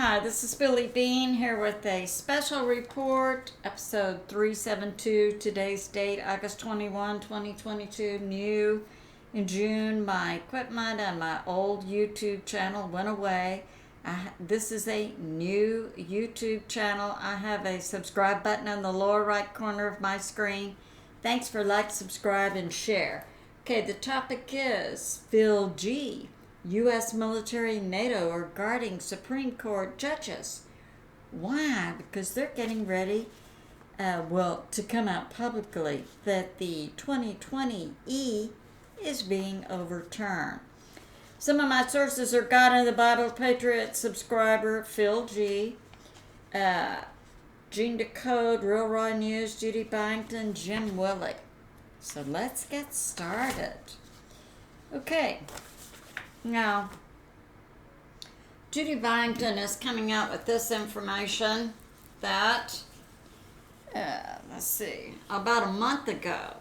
Hi, this is Billie Beene here with a special report, episode 372. Today's date, August 21, 2022. New in June, my equipment and my old YouTube channel went away. This is a new YouTube channel. I have a subscribe button in the lower right corner of my screen. Thanks for like, subscribe, and share. Okay, the topic is Phil G. U.S. military, NATO are guarding Supreme Court judges. Why? Because they're getting ready, to come out publicly that the 2020 E is being overturned. Some of my sources are God in the Bible Patriot subscriber Phil G, Gene Decode, Real Raw News, Judy Byington, Jim Willie. So let's get started. Okay. Now, Judy Byington is coming out with this information that, about a month ago.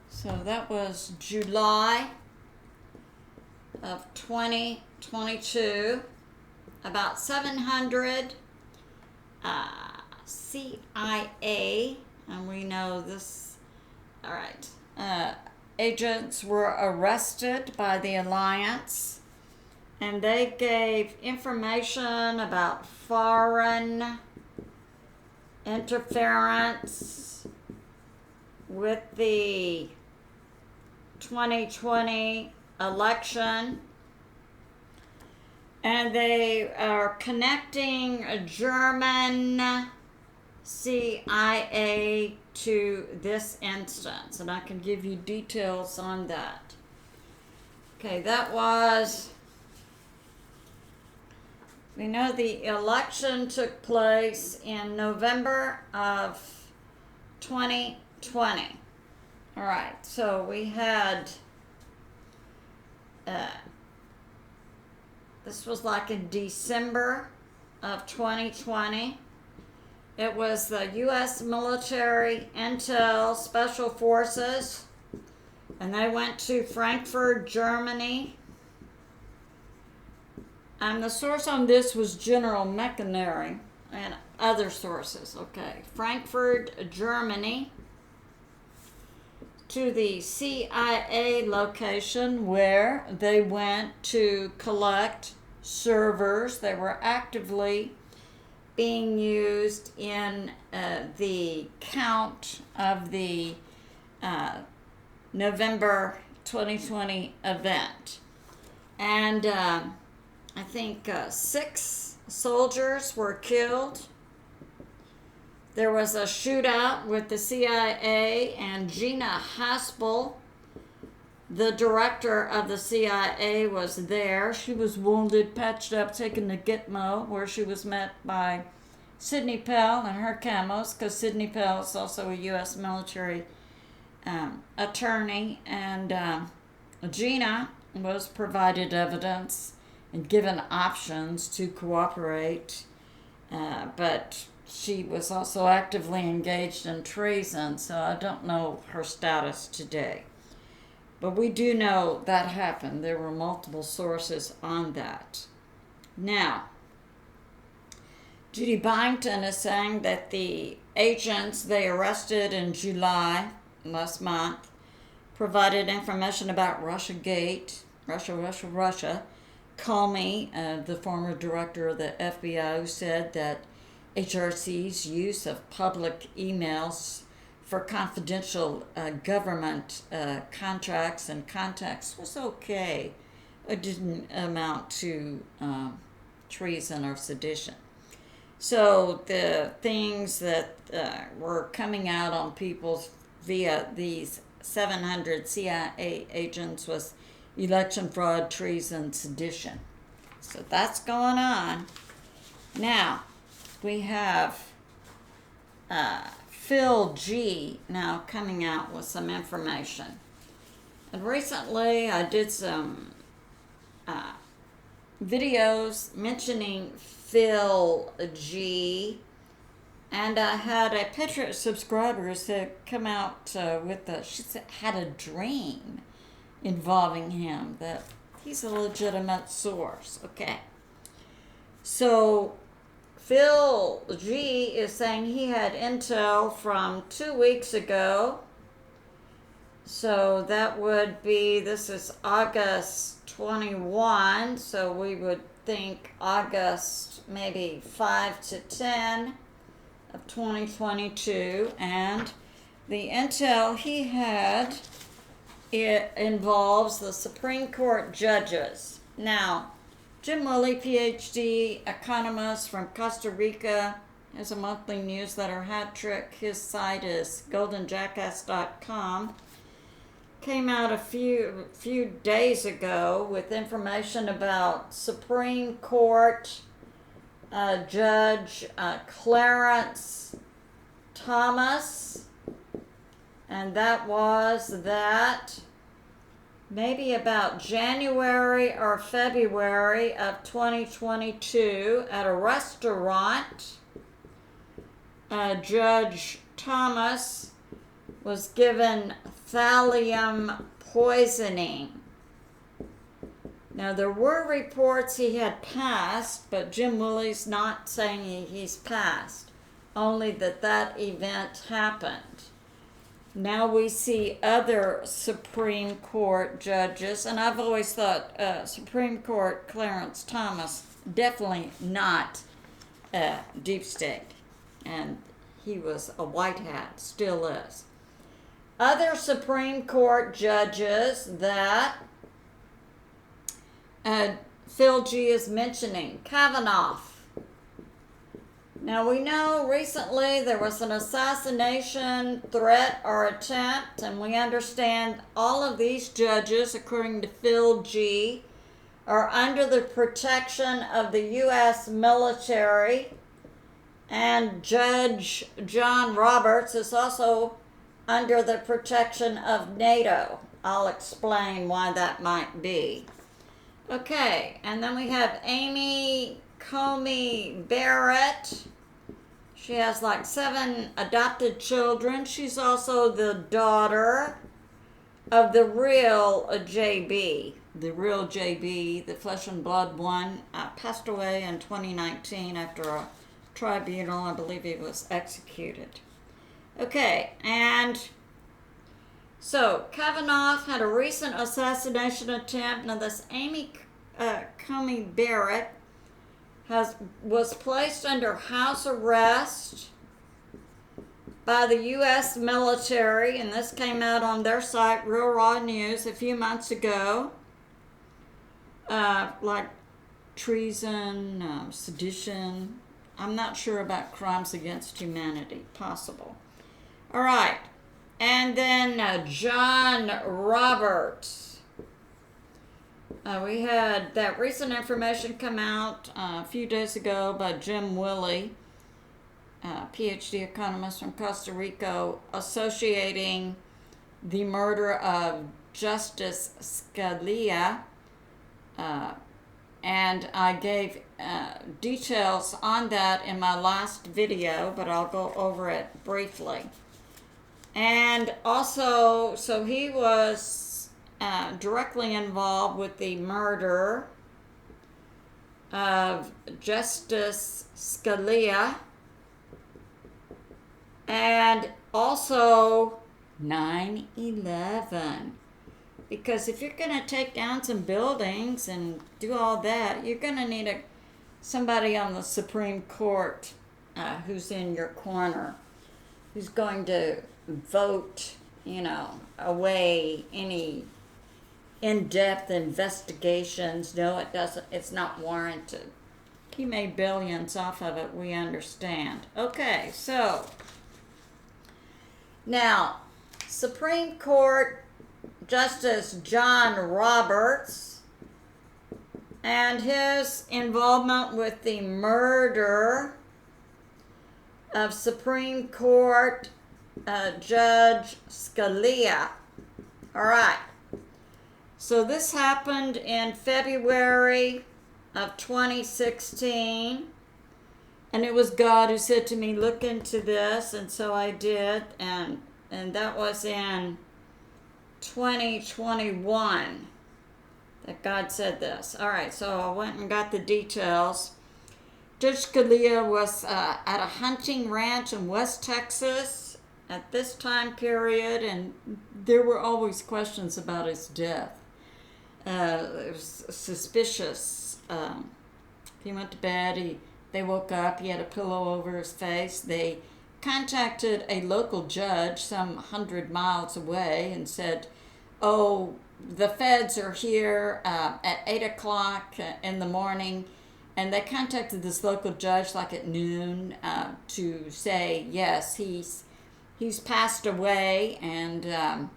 So that was July of 2022. About 700 CIA, and we know this, all right, agents were arrested by the Alliance, and they gave information about foreign interference with the 2020 election, and they are connecting a German CIA to this instance, and I can give you details on that. Okay, we know the election took place in November of 2020. All right, so we had, this was like in December of 2020. It was the U.S. military intel special forces, and they went to Frankfurt, Germany. And the source on this was General McInerney and other sources. Okay, Frankfurt, Germany, to the CIA location where they went to collect servers. They were actively being used in the count of the November 2020 event. And I think 6 soldiers were killed. There was a shootout with the CIA, and Gina Haspel, the director of the CIA, was there. She was wounded, patched up, taken to Gitmo, where she was met by Sidney Pell and her camos, because Sidney Pell is also a U.S. military attorney. And Gina was provided evidence and given options to cooperate, but she was also actively engaged in treason, so I don't know her status today. But we do know that happened. There were multiple sources on that. Now, Judy Byington is saying that the agents they arrested in July last month provided information about Russiagate, Russia. Comey, the former director of the FBI, who said that HRC's use of public emails for confidential government contracts and contacts was okay. It didn't amount to treason or sedition. So the things that were coming out on people via these 700 CIA agents was election fraud, treason, sedition. So that's going on. Now, we have Phil G now coming out with some information. And recently I did some videos mentioning Phil G, and I had a Patriot subscriber that come out she said, had a dream involving him, that he's a legitimate source. Okay. So Phil G is saying he had intel from 2 weeks ago. So that would be, this is August 21, so we would think August maybe 5 to 10 of 2022. And the intel he had, it involves the Supreme Court judges. Now, Jim Willie, PhD, economist from Costa Rica, has a monthly newsletter, Hat Trick. His site is goldenjackass.com. Came out a few days ago with information about Supreme Court Judge Clarence Thomas, and that was that maybe about January or February of 2022 at a restaurant. Judge Thomas was given thallium poisoning. Now, there were reports he had passed, but Jim Willie's not saying he's passed, only that event happened. Now we see other Supreme Court judges, and I've always thought Supreme Court Clarence Thomas, definitely not deep state, and he was a white hat, still is. Other Supreme Court judges that Phil G is mentioning, Kavanaugh. Now we know recently there was an assassination threat or attempt, and we understand all of these judges, according to Phil G, are under the protection of the U.S. military, and Judge John Roberts is also under the protection of NATO. I'll explain why that might be. Okay, and then we have Amy Comey Barrett. She has like 7 adopted children. She's also the daughter of the real JB. The real JB, the flesh and blood one, passed away in 2019 after a tribunal. I believe he was executed. Okay, and so Kavanaugh had a recent assassination attempt. Now this Amy Comey Barrett was placed under house arrest by the U.S. military, and this came out on their site, Real Raw News, a few months ago. Like treason, sedition. I'm not sure about crimes against humanity. Possible. All right. And then John Roberts. We had that recent information come out a few days ago by Jim Willie, PhD economist from Costa Rica, associating the murder of Justice Scalia. And I gave details on that in my last video, but I'll go over it briefly. And also, so he was directly involved with the murder of Justice Scalia, and also 9/11. Because if you're going to take down some buildings and do all that, you're going to need somebody on the Supreme Court who's in your corner, who's going to vote, away any in-depth investigations. No, it doesn't. It's not warranted. He made billions off of it, we understand. Okay, so now, Supreme Court Justice John Roberts and his involvement with the murder of Supreme Court Judge Scalia. All right. So this happened in February of 2016, and it was God who said to me, look into this, and so I did, and that was in 2021 that God said this. All right, so I went and got the details. Judge Scalia was at a hunting ranch in West Texas at this time period, and there were always questions about his death. It was suspicious. He went to bed, they woke up, he had a pillow over his face. They contacted a local judge some 100 miles away and said, oh, the feds are here at 8 o'clock in the morning. And they contacted this local judge like at noon to say, yes, he's passed away. And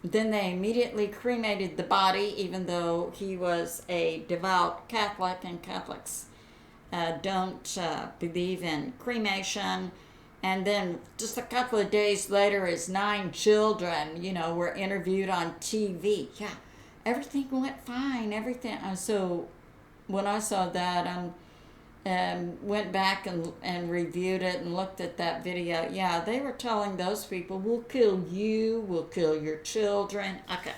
then they immediately cremated the body, even though he was a devout Catholic, and Catholics don't believe in cremation. And then just a couple of days later, his 9 children, were interviewed on TV. Yeah, everything went fine, everything. So when I saw that, went back and reviewed it and looked at that video. Yeah, they were telling those people, we'll kill you, we'll kill your children. Okay.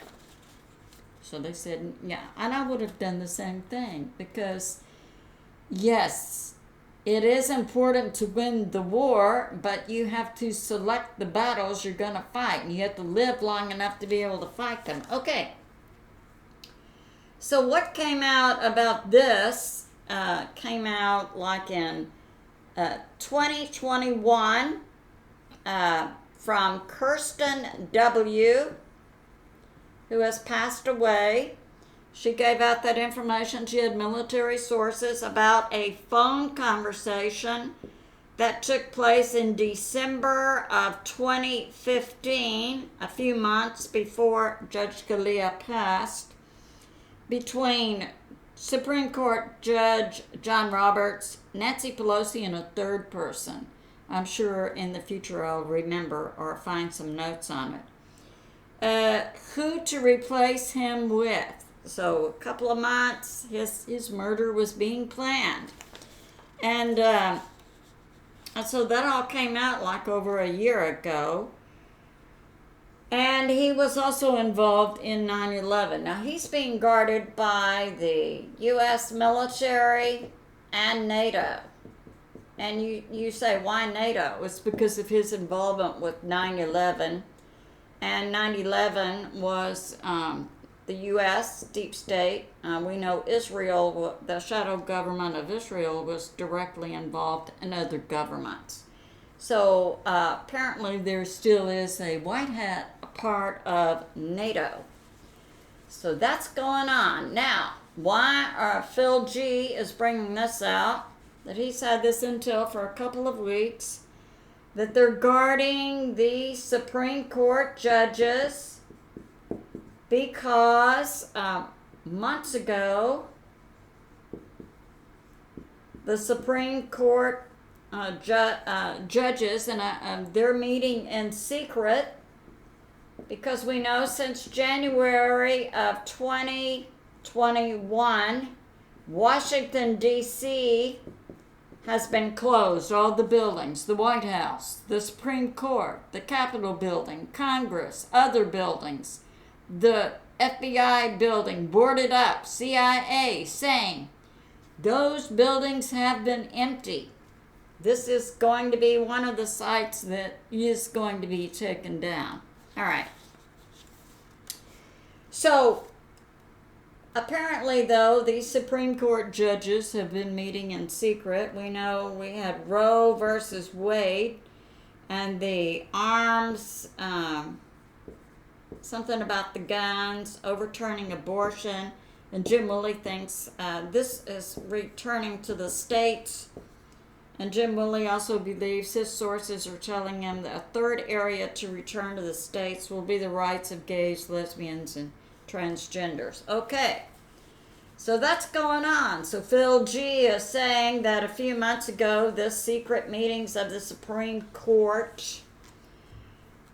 So they said, yeah. And I would have done the same thing because, yes, it is important to win the war, but you have to select the battles you're going to fight. And you have to live long enough to be able to fight them. Okay. So what came out about this came out like in 2021 from Kirsten W., who has passed away. She gave out that information. She had military sources about a phone conversation that took place in December of 2015, a few months before Judge Scalia passed, between Supreme Court Judge John Roberts, Nancy Pelosi, and a third person. I'm sure in the future I'll remember or find some notes on it. Who to replace him with. So a couple of months, his murder was being planned. And so that all came out like over a year ago. And he was also involved in 9/11. Now, he's being guarded by the U.S. military and NATO. And you say, why NATO? It's because of his involvement with 9/11. And 9/11 was the U.S. deep state. We know Israel, the shadow government of Israel, was directly involved in other governments. So apparently there still is a white hat part of NATO. So that's going on. Now, why Phil G is bringing this out, that he's had this intel for a couple of weeks, that they're guarding the Supreme Court judges because months ago, the Supreme Court judges, and they're meeting in secret, because we know since January of 2021, Washington, D.C. has been closed. All the buildings, the White House, the Supreme Court, the Capitol building, Congress, other buildings, the FBI building boarded up, CIA saying those buildings have been empty. This is going to be one of the sites that is going to be taken down. All right. So, apparently, though, these Supreme Court judges have been meeting in secret. We know we had Roe versus Wade and the arms, something about the guns, overturning abortion. And Jim Willie thinks this is returning to the states. And Jim Willie also believes his sources are telling him that a third area to return to the states will be the rights of gays, lesbians, and transgenders. Okay, so that's going on. So Phil G is saying that a few months ago, the secret meetings of the Supreme Court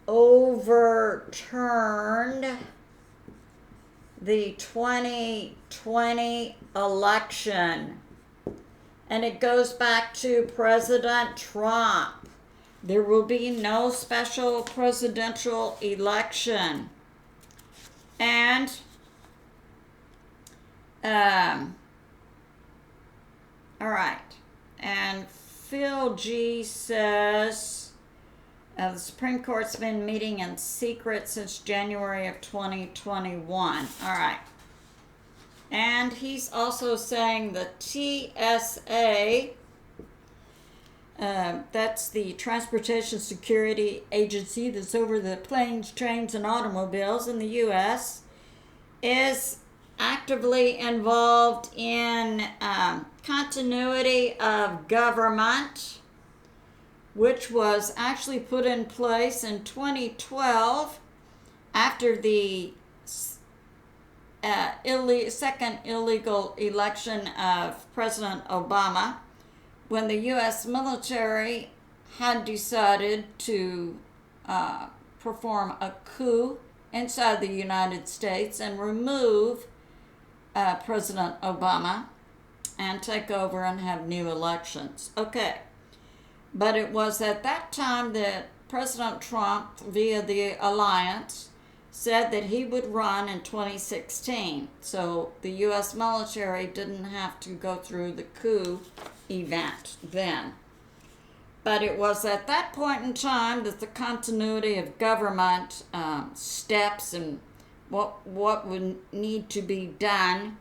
overturned the 2020 election. And it goes back to President Trump. There will be no special presidential election. And all right. And Phil G says the Supreme Court's been meeting in secret since January of 2021. All right. And he's also saying the TSA, that's the Transportation Security Agency that's over the planes, trains, and automobiles in the U.S., is actively involved in continuity of government, which was actually put in place in 2012 after the second illegal election of President Obama, when the U.S. military had decided to perform a coup inside the United States and remove President Obama and take over and have new elections. Okay. But it was at that time that President Trump, via the alliance, said that he would run in 2016. So the U.S. military didn't have to go through the coup event then. But it was at that point in time that the continuity of government steps and what would need to be done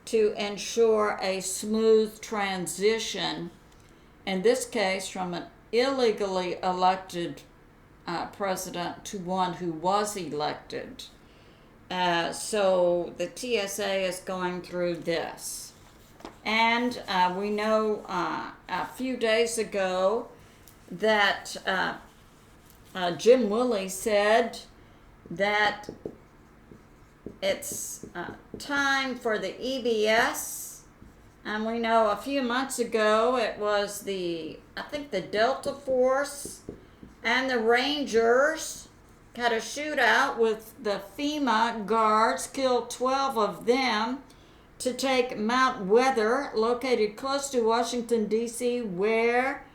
to ensure a smooth transition, in this case from an illegally elected president to one who was elected. So the TSA is going through this. And we know a few days ago that Willie said that it's time for the EBS. And we know a few months ago it was the Delta Force and the Rangers had a shootout with the FEMA guards, killed 12 of them, to take Mount Weather, located close to Washington, D.C., where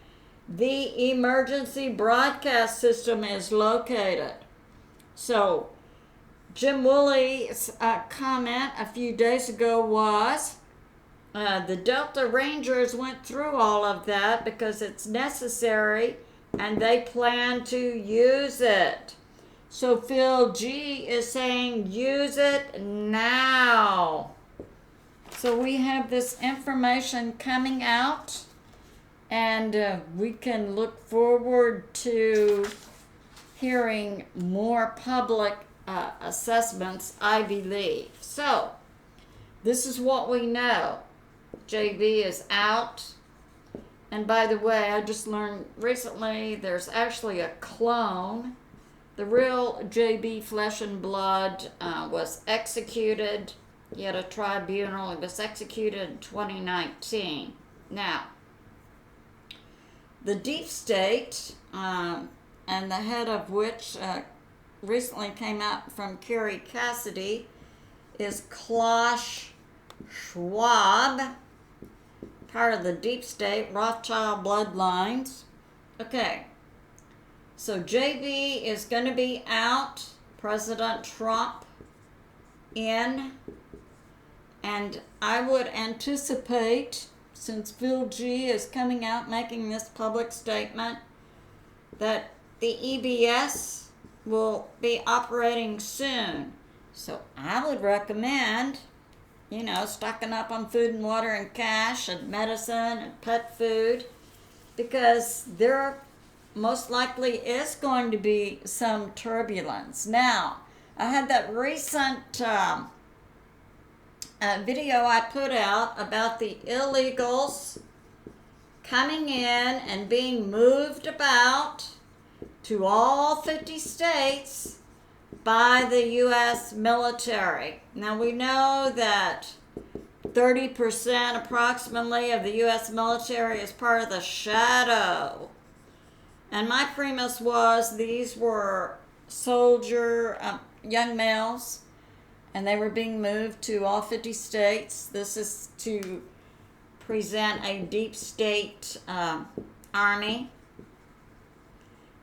the emergency broadcast system is located. So, Willie's comment a few days ago was, the Delta Rangers went through all of that because it's necessary and they plan to use it. So Phil G is saying use it now. So we have this information coming out, and we can look forward to hearing more public assessments, I believe. So this is what we know. JB is out. And by the way, I just learned recently there's actually a clone. The real JB Flesh and Blood was executed. He had a tribunal. He was executed in 2019. Now, the deep state, and the head of which recently came out from Kerry Cassidy, is Klaus Schwab, part of the deep state, Rothschild bloodlines. Okay, so JB is going to be out, President Trump in, and I would anticipate, since Phil G is coming out making this public statement, that the EBS will be operating soon. So I would recommend, stocking up on food and water and cash and medicine and pet food, because there most likely is going to be some turbulence. Now, I had that recent video I put out about the illegals coming in and being moved about to all 50 states by the U.S. military. Now we know that 30% approximately of the U.S. military is part of the shadow. And my premise was these were soldier, young males, and they were being moved to all 50 states. This is to present a deep state army.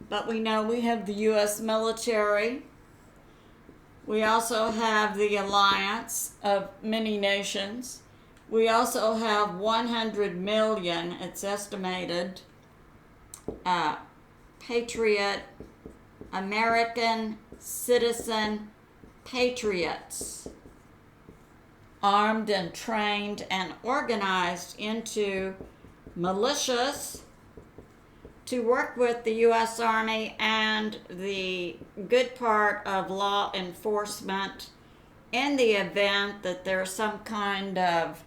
But we know we have the U.S. military. We also have the alliance of many nations. We also have 100 million, it's estimated, patriot, American citizen patriots, armed and trained and organized into militias to work with the U.S. Army and the good part of law enforcement in the event that there's some kind of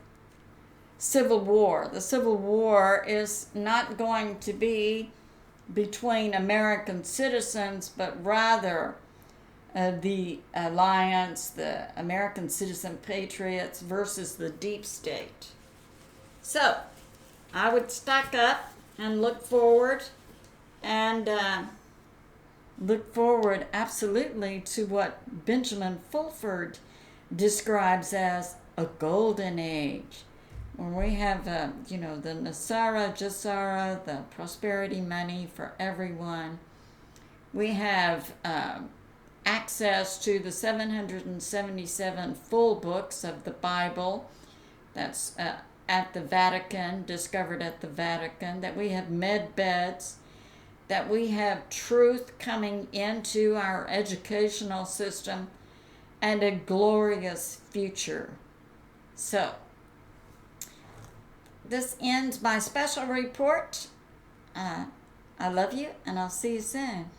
civil war. The Civil War is not going to be between American citizens, but rather the alliance, the American citizen patriots versus the deep state. So, I would stack up and look forward absolutely to what Benjamin Fulford describes as a golden age, when we have the Nasara, Jasara, the prosperity money for everyone. We have access to the 777 full books of the Bible that's at the Vatican, discovered at the Vatican, that we have med beds, that we have truth coming into our educational system, and a glorious future. So, this ends my special report. I love you, and I'll see you soon.